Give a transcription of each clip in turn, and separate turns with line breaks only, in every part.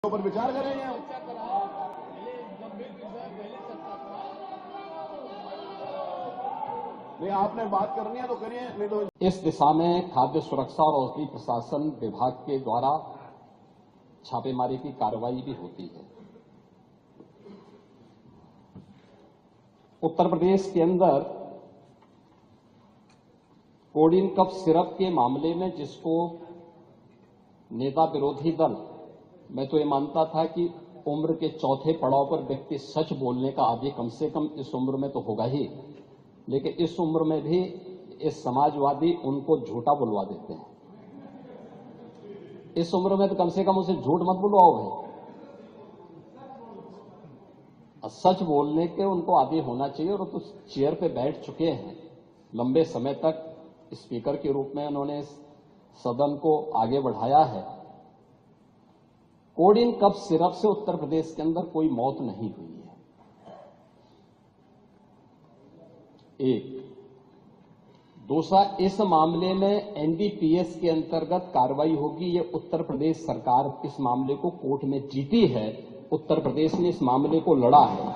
ऊपर विचार करेंगे। नहीं, आपने बात करनी है तो करिए, नहीं तो
इस दिशा में खाद्य सुरक्षा और औषधि प्रशासन विभाग के द्वारा छापेमारी की कार्रवाई भी होती है। उत्तर प्रदेश के अंदर कोडिन कफ सिरप के मामले में जिसको नेता विरोधी दल, मैं तो ये मानता था कि उम्र के चौथे पड़ाव पर व्यक्ति सच बोलने का आदि कम से कम इस उम्र में तो होगा ही, लेकिन इस उम्र में भी इस समाजवादी उनको झूठा बुलवा देते हैं। इस उम्र में तो कम से कम उसे झूठ मत बुलवाओ भाई, सच बोलने के उनको आदी होना चाहिए। और तो चेयर पे बैठ चुके हैं लंबे समय तक, स्पीकर के रूप में उन्होंने सदन को आगे बढ़ाया है। कोडिन कफ सिरप से उत्तर प्रदेश के अंदर कोई मौत नहीं हुई है। एक दूसरा, इस मामले में एनडीपीएस के अंतर्गत कार्रवाई होगी। ये उत्तर प्रदेश सरकार इस मामले को कोर्ट में जीती है, उत्तर प्रदेश ने इस मामले को लड़ा है।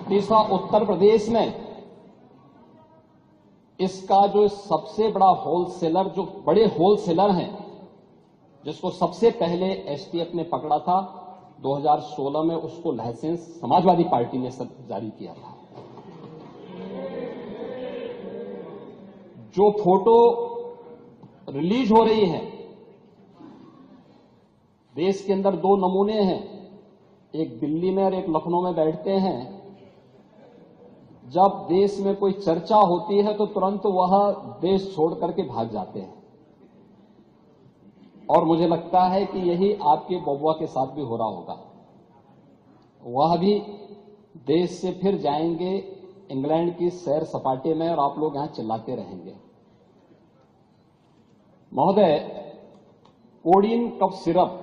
तीसरा, उत्तर प्रदेश में इसका जो सबसे बड़ा होलसेलर, जो बड़े होलसेलर हैं, जिसको सबसे पहले एसटीएफ ने पकड़ा था 2016 में, उसको लाइसेंस समाजवादी पार्टी ने जारी किया था। जो फोटो रिलीज हो रही है, देश के अंदर दो नमूने हैं, एक दिल्ली में और एक लखनऊ में बैठते हैं। जब देश में कोई चर्चा होती है तो तुरंत वह देश छोड़ करके भाग जाते हैं। और मुझे लगता है कि यही आपके बबुआ के साथ भी हो रहा होगा। वह भी देश से फिर जाएंगे इंग्लैंड की सैर सपाटे में, और आप लोग यहां चिल्लाते रहेंगे। महोदय, कोडिन कफ सिरप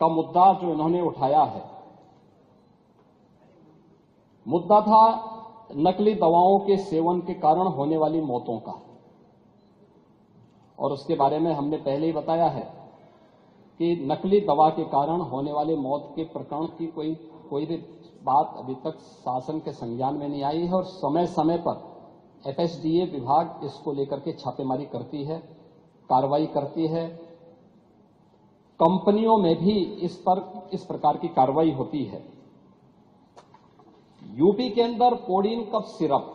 का मुद्दा जो इन्होंने उठाया है, मुद्दा था नकली दवाओं के सेवन के कारण होने वाली मौतों का। और उसके बारे में हमने पहले ही बताया है कि नकली दवा के कारण होने वाले मौत के प्रकरण की कोई भी बात अभी तक शासन के संज्ञान में नहीं आई है। और समय समय पर एफएसडीए विभाग इसको लेकर के छापेमारी करती है, कार्रवाई करती है। कंपनियों में भी इस प्रकार की कार्रवाई होती है। यूपी के अंदर कोडिन कफ सिरप,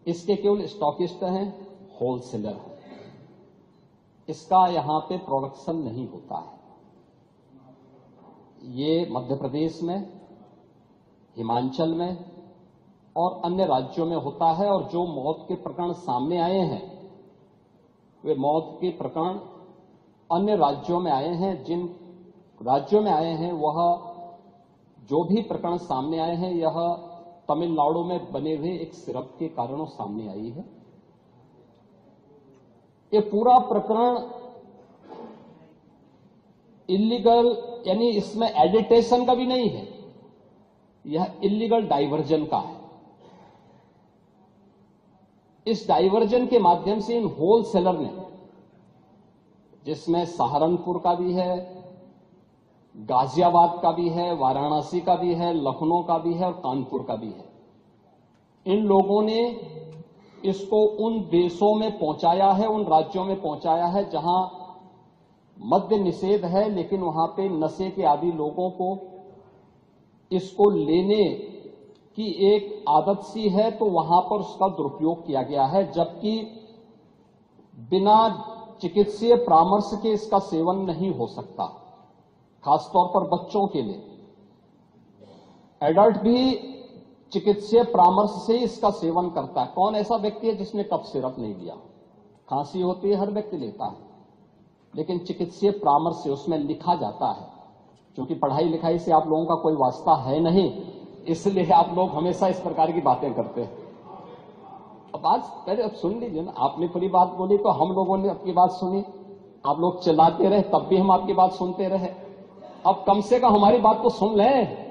इसके केवल स्टॉकिस्ट हैं, होलसेलर हैं। इसका यहां पे प्रोडक्शन नहीं होता है। ये मध्य प्रदेश में, हिमाचल में और अन्य राज्यों में होता है। और जो मौत के प्रकरण सामने आए हैं, वे मौत के प्रकरण अन्य राज्यों में आए हैं। जिन राज्यों में आए हैं, वह जो भी प्रकरण सामने आए हैं, यह तमिलनाडु में बने हुए एक सिरप के कारणों सामने आई है। ये पूरा प्रकरण इलीगल, यानी इसमें एडिटेशन का भी नहीं है, यह इलीगल डाइवर्जन का है। इस डाइवर्जन के माध्यम से इन होलसेलर ने, जिसमें सहारनपुर का भी है, गाजियाबाद का भी है, वाराणसी का भी है, लखनऊ का भी है और कानपुर का भी है, इन लोगों ने इसको उन देशों में पहुंचाया है, उन राज्यों में पहुंचाया है जहां मद्य निषेध है, लेकिन वहां पे नशे के आदी लोगों को इसको लेने की एक आदत सी है, तो वहां पर उसका दुरुपयोग किया गया है। जबकि बिना चिकित्सीय परामर्श के इसका सेवन नहीं हो सकता, खासतौर पर बच्चों के लिए। एडल्ट भी चिकित्सीय परामर्श से इसका सेवन करता है। कौन ऐसा व्यक्ति है जिसने कफ सिरप नहीं लिया? खांसी होती है, हर व्यक्ति लेता है, लेकिन चिकित्सीय परामर्श से उसमें लिखा जाता है। क्योंकि पढ़ाई लिखाई से आप लोगों का कोई वास्ता है नहीं, इसलिए आप लोग हमेशा इस प्रकार की बातें करते हैं। अब आज पहले अब सुन लीजिए ना, आपने पूरी बात बोली तो हम लोगों ने आपकी बात सुनी, आप लोग चिल्लाते रहे तब भी हम आपकी बात सुनते रहे। अब कम से कम हमारी बात तो सुन लें।